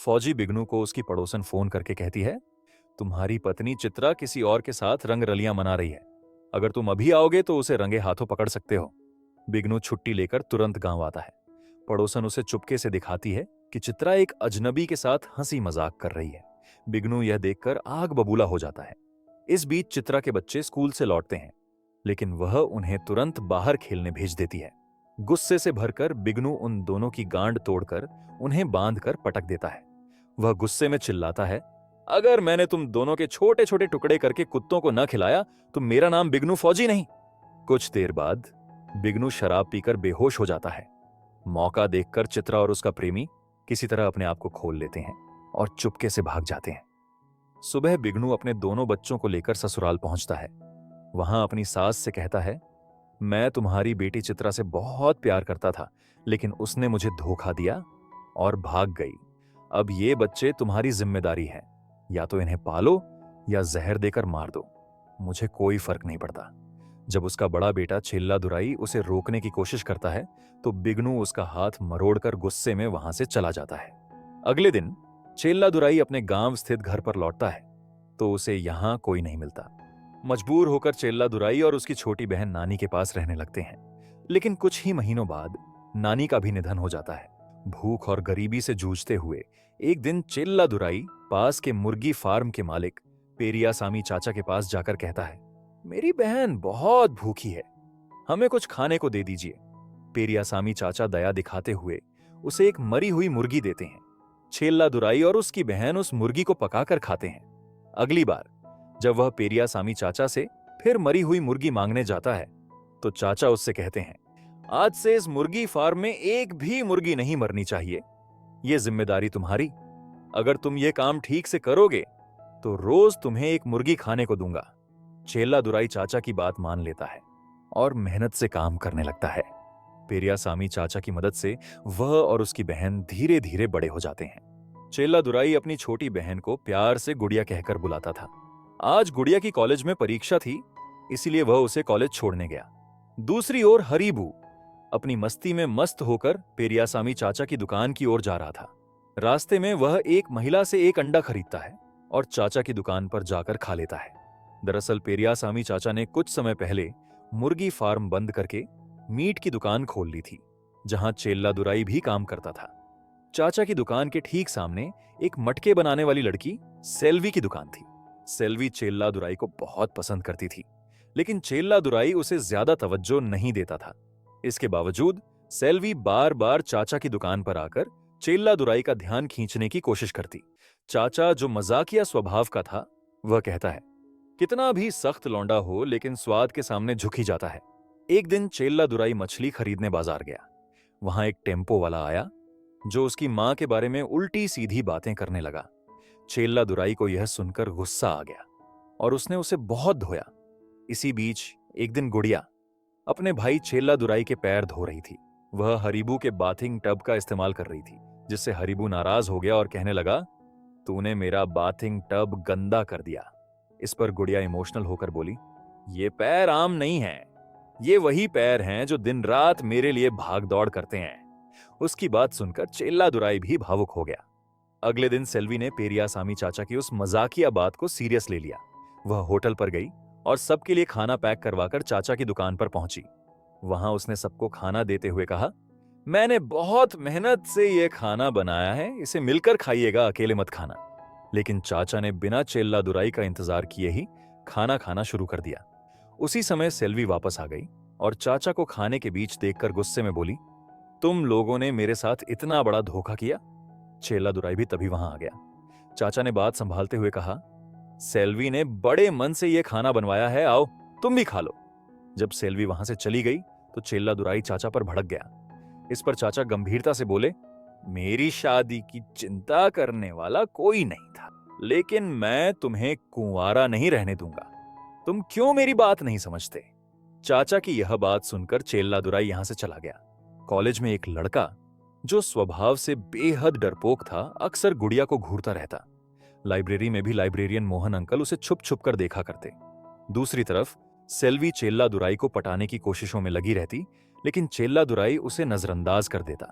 फौजी बिगनू को उसकी पड़ोसन फोन करके कहती है, तुम्हारी पत्नी चित्रा किसी और के साथ रंग रलियां मना रही है। अगर तुम अभी आओगे तो उसे रंगे हाथों पकड़ सकते हो। बिगनू छुट्टी लेकर तुरंत गांव आता है। पड़ोसन उसे चुपके से दिखाती है कि चित्रा एक अजनबी के साथ हंसी मजाक कर रही है। बिगनू यह देखकर आग बबूला हो जाता है। इस बीच चित्रा के बच्चे स्कूल से लौटते हैं, लेकिन वह उन्हें तुरंत बाहर खेलने भेज देती है। गुस्से से भरकर बिगनू उन दोनों की गांड तोड़कर उन्हें बांधकर पटक देता है। वह गुस्से में चिल्लाता है, अगर मैंने तुम दोनों के छोटे छोटे टुकड़े करके कुत्तों को न खिलाया तो मेरा नाम बिगनू फौजी नहीं। कुछ देर बाद बिगनू शराब पीकर बेहोश हो जाता है। मौका देखकर चित्रा और उसका प्रेमी किसी तरह अपने आप को खोल लेते हैं और चुपके से भाग जाते हैं। सुबह बिगनू अपने दोनों बच्चों को लेकर ससुराल पहुंचता है। वहां अपनी सास से कहता है, मैं तुम्हारी बेटी चित्रा से बहुत प्यार करता था, लेकिन उसने मुझे धोखा दिया और भाग गई। अब ये बच्चे तुम्हारी जिम्मेदारी है, या तो इन्हें पालो या जहर देकर मार दो, मुझे कोई फर्क नहीं पड़ता। जब उसका बड़ा बेटा चेल्ला दुराई उसे रोकने की कोशिश करता है तो बिगनू उसका हाथ मरोड़कर गुस्से में वहां से चला जाता है। अगले दिन चेल्ला दुराई अपने गांव स्थित घर पर लौटता है तो उसे यहां कोई नहीं मिलता। मजबूर होकर चेल्ला दुराई और उसकी छोटी बहन नानी के पास रहने लगते हैं। लेकिन कुछ ही महीनों बाद नानी का भी निधन हो जाता है। भूख और गरीबी से जूझते हुए एक दिन चेल्ला दुराई पास के मुर्गी फार्म के मालिक पेरियासामी चाचा के पास जाकर कहता है, मेरी बहन बहुत भूखी है, हमें कुछ खाने को दे दीजिए। पेरियासामी चाचा दया दिखाते हुए उसे एक मरी हुई मुर्गी देते हैं। चेल्ला दुराई और उसकी बहन उस मुर्गी को पकाकर खाते हैं। अगली बार जब वह पेरियासामी चाचा से फिर मरी हुई मुर्गी मांगने जाता है तो चाचा उससे कहते हैं, आज से इस मुर्गी फार्म में एक भी मुर्गी नहीं मरनी चाहिए, यह जिम्मेदारी तुम्हारी। अगर तुम ये काम ठीक से करोगे तो रोज तुम्हें एक मुर्गी खाने को दूंगा। चेल्ला दुराई चाचा की बात मान लेता है और मेहनत से काम करने लगता है। पेरियासामी चाचा की मदद से वह और उसकी बहन धीरे धीरे बड़े हो जाते हैं। चेल्ला दुराई अपनी छोटी बहन को प्यार से गुड़िया कहकर बुलाता था। आज गुड़िया की कॉलेज में परीक्षा थी, इसीलिए वह उसे कॉलेज छोड़ने गया। दूसरी ओर हरीबू अपनी मस्ती में मस्त होकर पेरियासामी चाचा की दुकान की ओर जा रहा था। रास्ते में वह एक महिला से एक अंडा खरीदता है और चाचा की दुकान पर जाकर खा लेता है। दरअसल पेरियासामी चाचा ने कुछ समय पहले मुर्गी फार्म बंद करके मीट की दुकान खोल ली थी, जहां चेल्ला दुराई भी काम करता था। चाचा की दुकान के ठीक सामने एक मटके बनाने वाली लड़की सेल्वी की दुकान थी। सेल्वी चेल्ला दुराई को बहुत पसंद करती थी, लेकिन चेल्ला दुराई उसे ज्यादा तवज्जो नहीं देता था। इसके बावजूद सेल्वी बार बार चाचा की दुकान पर आकर चेल्ला दुराई का ध्यान खींचने की कोशिश करती। चाचा, जो मजाकिया स्वभाव का था, वह कहता है, कितना भी सख्त लौंडा हो लेकिन स्वाद के सामने झुक ही जाता है। एक दिन चेल्ला दुराई मछली खरीदने बाजार गया। वहां एक टेम्पो वाला आया जो उसकी मां के बारे में उल्टी सीधी बातें करने लगा। चेल्ला दुराई को यह सुनकर गुस्सा आ गया और उसने उसे बहुत धोया। इसी बीच एक दिन गुड़िया अपने भाई चेल्ला दुराई के पैर धो रही थी। वह हरीबू के बाथिंग टब का इस्तेमाल कर रही थी, जिससे हरीबू नाराज हो गया और कहने लगा, तूने मेरा बाथिंग टब गंदा कर दिया। इस पर गुड़िया इमोशनल होकर बोली, ये पैर आम नहीं हैं, ये वही पैर हैं जो दिन रात मेरे लिए भाग दौड़ करते हैं। उसकी बात सुनकर चेल्ला दुराई भी भावुक हो गया। अगले दिन सेल्वी ने पेरियासामी चाचा की उस मजाकिया बात को सीरियस ले लिया। वह होटल पर गई और सबके लिए खाना पैक करवाकर चाचा की दुकान पर पहुंची। वहां उसने सबको खाना देते हुए कहा, मैंने बहुत मेहनत से यह खाना बनाया है, इसे मिलकर खाइएगा, अकेले मत खाना। लेकिन चाचा ने बिना चेल्ला दुराई का इंतजार किए ही खाना खाना शुरू कर दिया। उसी समय सेल्वी वापस आ गई और चाचा को खाने के बीच देखकर गुस्से में बोली, तुम लोगों ने मेरे साथ इतना बड़ा धोखा किया। चेल्ला दुराई भी तभी वहां आ गया। चाचा ने बात संभालते हुए कहा, सेल्वी ने बड़े मन से यह खाना बनवाया है, आओ तुम भी खा लो। जब सेल्वी वहां से चली गई तो चेल्ला दुराई चाचा पर भड़क गया। इस पर चाचा गंभीरता से बोले, मेरी शादी की चिंता करने वाला कोई नहीं था, लेकिन मैं तुम्हें कुंवारा नहीं रहने दूंगा। तुम क्यों मेरी बात नहीं समझते? चाचा की यह बात सुनकर चेल्ला दुराई यहां से चला गया। कॉलेज में एक लड़का जो स्वभाव से बेहद डरपोक था, अक्सर गुड़िया को घूरता रहता। लाइब्रेरी में भी लाइब्रेरियन मोहन अंकल उसे छुप छुप कर देखा करते। दूसरी तरफ सेल्वी चेल्ला दुराई को पटाने की कोशिशों में लगी रहती, लेकिन चेल्ला दुराई उसे नजरअंदाज कर देता।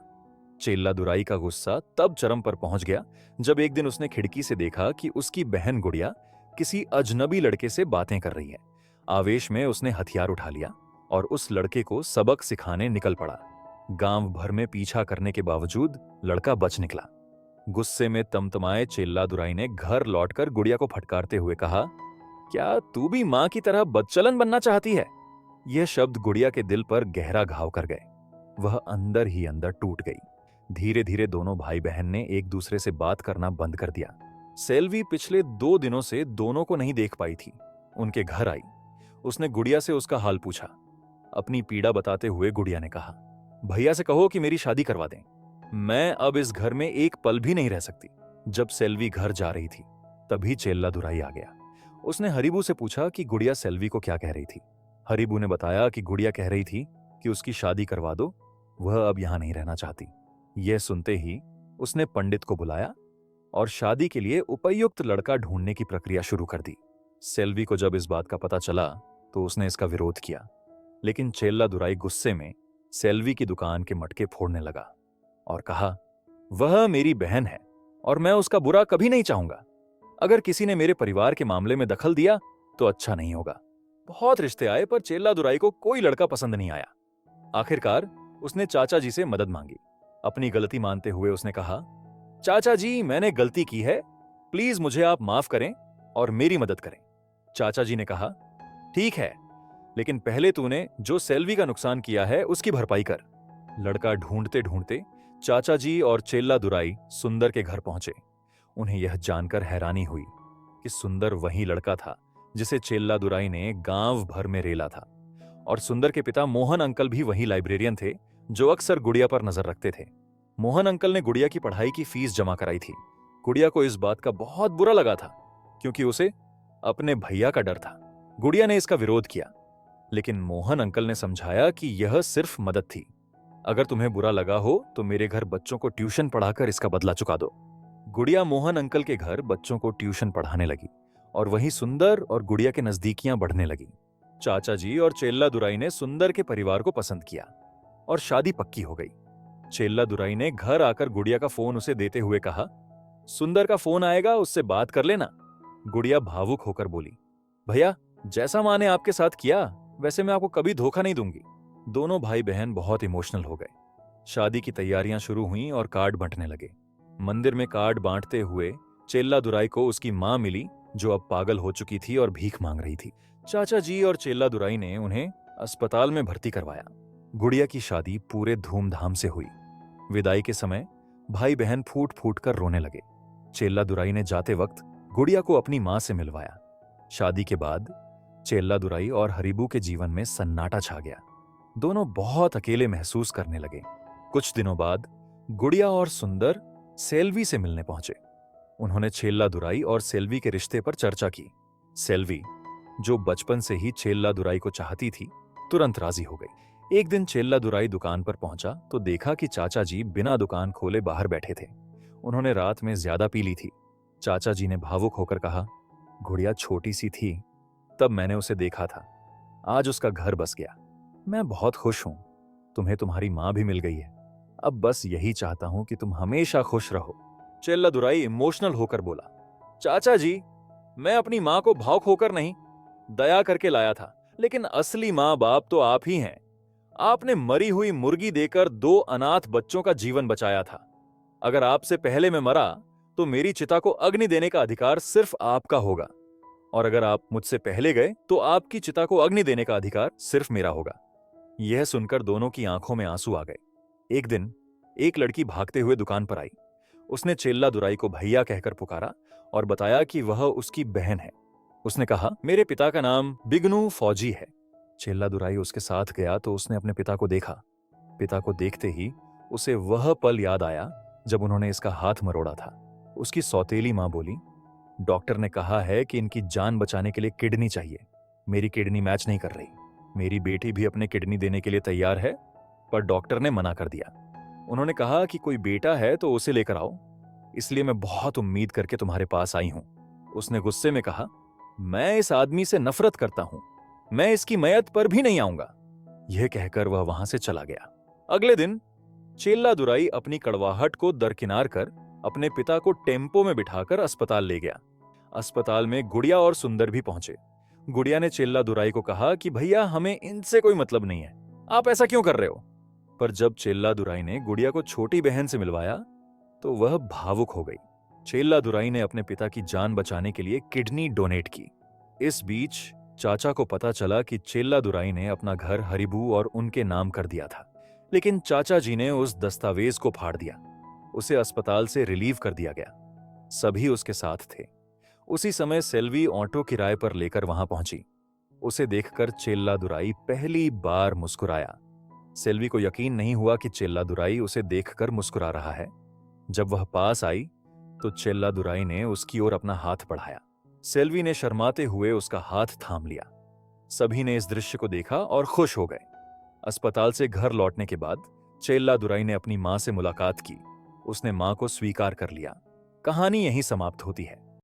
चेल्लादुराई का गुस्सा तब चरम पर पहुंच गया जब एक दिन उसने खिड़की से देखा कि उसकी बहन गुड़िया किसी अजनबी लड़के से बातें कर रही है। आवेश में उसने हथियार उठा लिया और उस लड़के को सबक सिखाने निकल पड़ा। गांव भर में पीछा करने के बावजूद लड़का बच निकला। गुस्से में तमतमाए चेल्लादुराई ने घर लौटकर गुड़िया को फटकारते हुए कहा, क्या तू भी मां की तरह बदचलन बनना चाहती है? यह शब्द गुड़िया के दिल पर गहरा घाव कर गए। वह अंदर ही अंदर टूट गई। धीरे धीरे दोनों भाई बहन ने एक दूसरे से बात करना बंद कर दिया। सेल्वी पिछले 2 दिनों से दोनों को नहीं देख पाई थी। उनके घर आई। उसने गुड़िया से उसका हाल पूछा। अपनी पीड़ा बताते हुए गुड़िया ने कहा, भैया से कहो कि मेरी शादी करवा दें। मैं अब इस घर में एक पल भी नहीं रह सकती। जब सेल्वी घर जा रही थी तभी चेल्लादुराई आ गया। उसने हरिबू से पूछा कि गुड़िया सेल्वी को क्या कह रही थी। हरिबू ने बताया कि गुड़िया कह रही थी कि उसकी शादी करवा दो, वह अब यहां नहीं रहना चाहती। यह सुनते ही उसने पंडित को बुलाया और शादी के लिए उपयुक्त लड़का ढूंढने की प्रक्रिया शुरू कर दी। सेल्वी को जब इस बात का पता चला तो उसने इसका विरोध किया, लेकिन चेल्लादुराई गुस्से में सेल्वी की दुकान के मटके फोड़ने लगा और कहा, वह मेरी बहन है और मैं उसका बुरा कभी नहीं चाहूंगा। अगर किसी ने मेरे परिवार के मामले में दखल दिया तो अच्छा नहीं होगा। बहुत रिश्ते आए पर चेल्लादुराई को कोई लड़का पसंद नहीं आया। आखिरकार उसने चाचा जी से मदद मांगी। अपनी गलती मानते हुए उसने कहा, चाचा जी, मैंने गलती की है, प्लीज मुझे आप माफ करें और मेरी मदद करें। चाचा जी ने कहा, ठीक है, लेकिन पहले तूने जो सेल्वी का नुकसान किया है उसकी भरपाई कर। लड़का ढूंढते ढूंढते चाचा जी और चेल्लादुराई सुंदर के घर पहुंचे। उन्हें यह जानकर हैरानी हुई कि सुंदर वही लड़का था जिसे चेल्लादुराई ने गांव भर में रेला था, और सुंदर के पिता मोहन अंकल भी वही लाइब्रेरियन थे जो अक्सर गुड़िया पर नजर रखते थे। मोहन अंकल ने गुड़िया की पढ़ाई की फीस जमा कराई थी। गुड़िया को इस बात का बहुत बुरा लगा था क्योंकि उसे अपने भैया का डर था। गुड़िया ने इसका विरोध किया, लेकिन मोहन अंकल ने समझाया कि यह सिर्फ मदद थी। अगर तुम्हें बुरा लगा हो तो मेरे घर बच्चों को ट्यूशन पढ़ाकर इसका बदला चुका दो। गुड़िया मोहन अंकल के घर बच्चों को ट्यूशन पढ़ाने लगी और वहीं सुंदर और गुड़िया के नजदीकियां बढ़ने लगी। चाचा जी और चेल्लादुराई ने सुंदर के परिवार को पसंद किया और शादी पक्की हो गई। चेल्लादुराई ने घर आकर गुड़िया का फोन उसे देते हुए कहा, सुंदर का फोन आएगा, उससे बात कर लेना। गुड़िया भावुक होकर बोली, भैया, जैसा माँ ने आपके साथ किया वैसे मैं आपको कभी धोखा नहीं दूंगी। दोनों भाई बहन बहुत इमोशनल हो गए। शादी की तैयारियां शुरू हुईं और कार्ड बंटने लगे। मंदिर में कार्ड बांटते हुए चेल्लादुराई को उसकी मां मिली जो अब पागल हो चुकी थी और भीख मांग रही थी। चाचा जी और चेल्लादुराई ने उन्हें अस्पताल में भर्ती करवाया। गुड़िया की शादी पूरे धूमधाम से हुई। विदाई के समय भाई बहन फूट फूट कर रोने लगे। चेल्लादुराई ने जाते वक्त गुड़िया को अपनी मां से मिलवाया। शादी के बाद चेल्लादुराई और हरिबू के जीवन में सन्नाटा छा गया। दोनों बहुत अकेले महसूस करने लगे। कुछ दिनों बाद गुड़िया और सुंदर सेल्वी से मिलने पहुंचे। उन्होंने चेल्लादुराई और सेल्वी के रिश्ते पर चर्चा की। सेल्वी, जो बचपन से ही चेल्लादुराई को चाहती थी, तुरंत राजी हो गई। एक दिन चेल्लादुराई दुकान पर पहुंचा तो देखा कि चाचा जी बिना दुकान खोले बाहर बैठे थे। उन्होंने रात में ज्यादा पी ली थी। चाचा जी ने भावुक होकर कहा, गुड़िया छोटी सी थी तब मैंने उसे देखा था, आज उसका घर बस गया। मैं बहुत खुश हूं, तुम्हें तुम्हारी मां भी मिल गई है। अब बस यही चाहता हूं कि तुम हमेशा खुश रहो। चेल्लादुराई इमोशनल होकर बोला, चाचा जी, मैं अपनी मां को भावुक होकर नहीं, दया करके लाया था, लेकिन असली मां बाप तो आप ही हैं। आपने मरी हुई मुर्गी देकर 2 अनाथ बच्चों का जीवन बचाया था। अगर आपसे पहले मैं मरा तो मेरी चिता को अग्नि देने का अधिकार सिर्फ आपका होगा, और अगर आप मुझसे पहले गए तो आपकी चिता को अग्नि देने का अधिकार सिर्फ मेरा होगा। यह सुनकर दोनों की आंखों में आंसू आ गए। एक दिन एक लड़की भागते हुए दुकान पर आई। उसने चेल्लादुराई को भैया कहकर पुकारा और बताया कि वह उसकी बहन है। उसने कहा, मेरे पिता का नाम बिगनू फौजी है। चेल्लादुराई उसके साथ गया तो उसने अपने पिता को देखा। पिता को देखते ही उसे वह पल याद आया जब उन्होंने इसका हाथ मरोड़ा था। उसकी सौतेली मां बोली, डॉक्टर ने कहा है कि इनकी जान बचाने के लिए किडनी चाहिए। मेरी किडनी मैच नहीं कर रही। मेरी बेटी भी अपने किडनी देने के लिए तैयार है, पर डॉक्टर ने मना कर दिया। उन्होंने कहा कि कोई बेटा है तो उसे लेकर आओ, इसलिए मैं बहुत उम्मीद करके तुम्हारे पास आई हूं। उसने गुस्से में कहा, मैं इस आदमी से नफरत करता हूं, मैं इसकी मयत पर भी नहीं आऊंगा। यह कहकर वह वहां से चला गया। अगले दिन चेल्लादुराई अपनी कड़वाहट को दरकिनार कर अपने पिता को टेम्पो में बिठाकर अस्पताल ले गया। अस्पताल में गुड़िया और सुंदर भी पहुंचे। गुड़िया ने चेल्लादुराई को कहा कि भैया, हमें इनसे कोई मतलब नहीं है, आप ऐसा क्यों कर रहे हो? पर जब चेल्लादुराई ने गुड़िया को छोटी बहन से मिलवाया तो वह भावुक हो गई। चेल्लादुराई ने अपने पिता की जान बचाने के लिए किडनी डोनेट की। इस बीच चाचा को पता चला कि चेल्लादुराई ने अपना घर हरिबू और उनके नाम कर दिया था, लेकिन चाचा जी ने उस दस्तावेज को फाड़ दिया। उसे अस्पताल से रिलीव कर दिया गया। सभी उसके साथ थे। उसी समय सेल्वी ऑटो किराए पर लेकर वहां पहुंची। उसे देखकर चेल्लादुराई पहली बार मुस्कुराया। सेल्वी को यकीन नहीं हुआ कि चेल्लादुराई उसे देखकर मुस्कुरा रहा है। जब वह पास आई तो चेल्लादुराई ने उसकी ओर अपना हाथ बढ़ाया। सेल्वी ने शर्माते हुए उसका हाथ थाम लिया। सभी ने इस दृश्य को देखा और खुश हो गए। अस्पताल से घर लौटने के बाद चेल्लादुराई ने अपनी मां से मुलाकात की। उसने मां को स्वीकार कर लिया। कहानी यहीं समाप्त होती है।